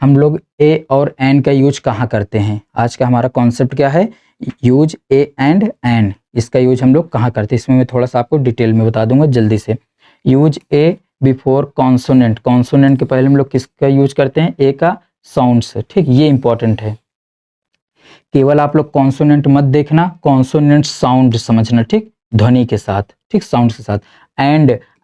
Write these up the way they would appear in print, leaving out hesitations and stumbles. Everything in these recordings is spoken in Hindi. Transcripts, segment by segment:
हम लोग ए और एन का यूज कहाँ करते हैं? आज का हमारा कॉन्सेप्ट क्या है? Use a and an. इसका यूज हम लोग कहाँ करते हैं? इसमें मैं थोड़ा सा आपको डिटेल में बता दूंगा जल्दी से। यूज ए बिफोर कॉन्सोनेंट। कॉन्सोनेंट के पहले हम लोग किसका यूज करते हैं? ए का साउंड से। ठीक, ये इंपॉर्टेंट है। केवल आप लोग कॉन्सोनेंट मत देखना, कॉन्सोनेंट साउंड समझना। ठीक, ध्वनि के साथ, ठीक, साउंड के साथ।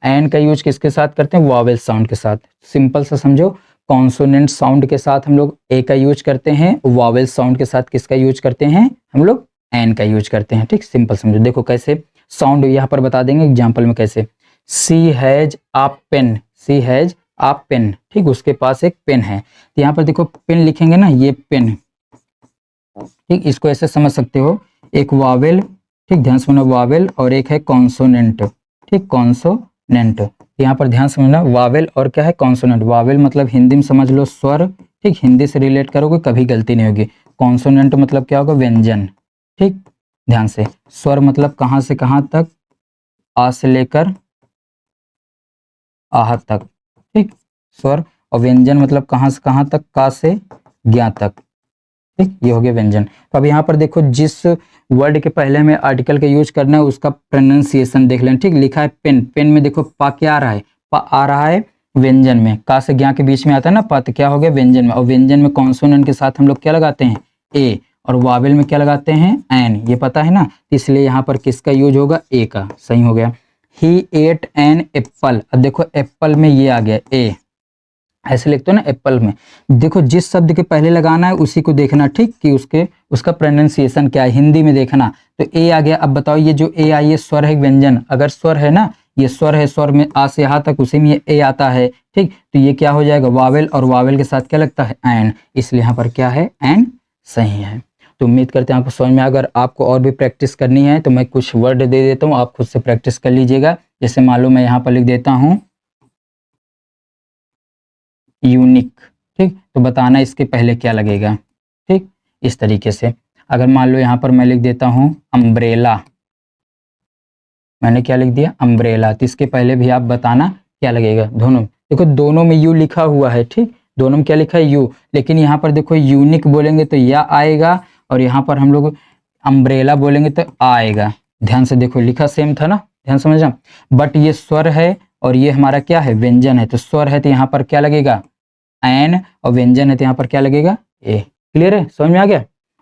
एंड का यूज किसके साथ करते हैं? वावेल साउंड के साथ। सिंपल सा समझो, कॉन्सोनेंट साउंड के साथ हम लोग ए का यूज करते हैं, वावेल साउंड के साथ किसका यूज करते हैं? हम लोग एन का यूज करते हैं। ठीक, सिंपल समझो। देखो कैसे साउंड यहाँ पर बता देंगे एग्जाम्पल में कैसे। She has a pen, she has a pen. ठीक, उसके पास एक पेन है, तो यहाँ पर देखो पेन लिखेंगे ना, ये पेन। ठीक, इसको ऐसे समझ सकते हो, एक वावेल, ठीक, ध्यान से सुनना, वावेल और एक है कॉन्सोनेंट। ठीक, कॉन्सोनेंट। यहाँ पर ध्यान समझना, वावेल और क्या है? कॉन्सोनेंट। वावेल मतलब हिंदी में समझ लो स्वर। ठीक, हिंदी से रिलेट करोगे कभी गलती नहीं होगी। कॉन्सोनेंट मतलब क्या होगा? व्यंजन। ठीक, ध्यान से। स्वर मतलब कहाँ से कहाँ तक? आ से लेकर आह तक। ठीक, स्वर। और व्यंजन मतलब कहाँ से कहाँ तक? का से ज्ञा तक। ठीक, ये हो गया व्यंजन। तो अब यहाँ पर देखो, जिस वर्ड के पहले हमें आर्टिकल का यूज करना है उसका प्रोनाउंसिएशन देख लें। ठीक, लिखा है पेन, पेन में देखो पा क्या आ रहा है? पा आ रहा है व्यंजन में। का से ज्ञा के बीच में आता है ना पा, तो क्या हो गया? व्यंजन में। और व्यंजन में कॉन्सोनेंट के साथ हम लोग क्या लगाते हैं? ए। और वावेल में क्या लगाते हैं? एन। ये पता है ना, इसलिए यहाँ पर किसका यूज होगा? ए का। सही हो गया। ही एट एन एप्पल। अब देखो एप्पल में ये आ गया ए, ऐसे लिखते हो ना एप्पल में। देखो जिस शब्द के पहले लगाना है उसी को देखना। ठीक, कि उसका प्रोनाउंसिएशन क्या है, हिंदी में देखना। तो ए आ गया। अब बताओ ये जो ए आई है स्वर है व्यंजन? अगर स्वर है ना, ये स्वर है, स्वर में आ से यहाँ तक उसी में ए आता है। ठीक, तो ये क्या हो जाएगा? वावेल। और वावेल के साथ क्या लगता है? एन। इसलिए यहाँ पर क्या है? एन सही है। तो उम्मीद करते हैं आपको समझ में। अगर आपको और भी प्रैक्टिस करनी है तो मैं कुछ वर्ड दे देता हूँ, आप खुद से प्रैक्टिस कर लीजिएगा। जैसे मान लो मैं यहाँ पर लिख देता हूँ यूनिक। ठीक, तो बताना इसके पहले क्या लगेगा। ठीक, इस तरीके से। अगर मान लो यहाँ पर मैं लिख देता हूँ अम्ब्रेला, मैंने क्या लिख दिया? अम्ब्रेला। तो इसके पहले भी आप बताना क्या लगेगा। दोनों देखो, दोनों में यू लिखा हुआ है। ठीक, दोनों में क्या लिखा है? यू। लेकिन यहाँ पर देखो यूनिक बोलेंगे तो या आएगा, और यहाँ पर हम लोग अम्ब्रेला बोलेंगे तो आएगा। ध्यान से देखो, लिखा सेम था ना, ध्यान समझना। बट ये स्वर है और ये हमारा क्या है? व्यंजन है। तो स्वर है तो यहाँ पर क्या लगेगा? एन। और व्यंजन है तो यहाँ पर क्या लगेगा? ए। क्लियर है? समझ में आ गया?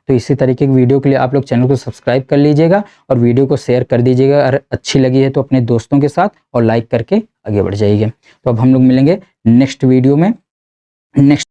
तो इसी तरीके की वीडियो के लिए आप लोग चैनल को सब्सक्राइब कर लीजिएगा और वीडियो को शेयर कर दीजिएगा। अगर अच्छी लगी है तो अपने दोस्तों के साथ, और लाइक करके आगे बढ़ जाइए। तो अब हम लोग मिलेंगे नेक्स्ट वीडियो में। नेक्स्ट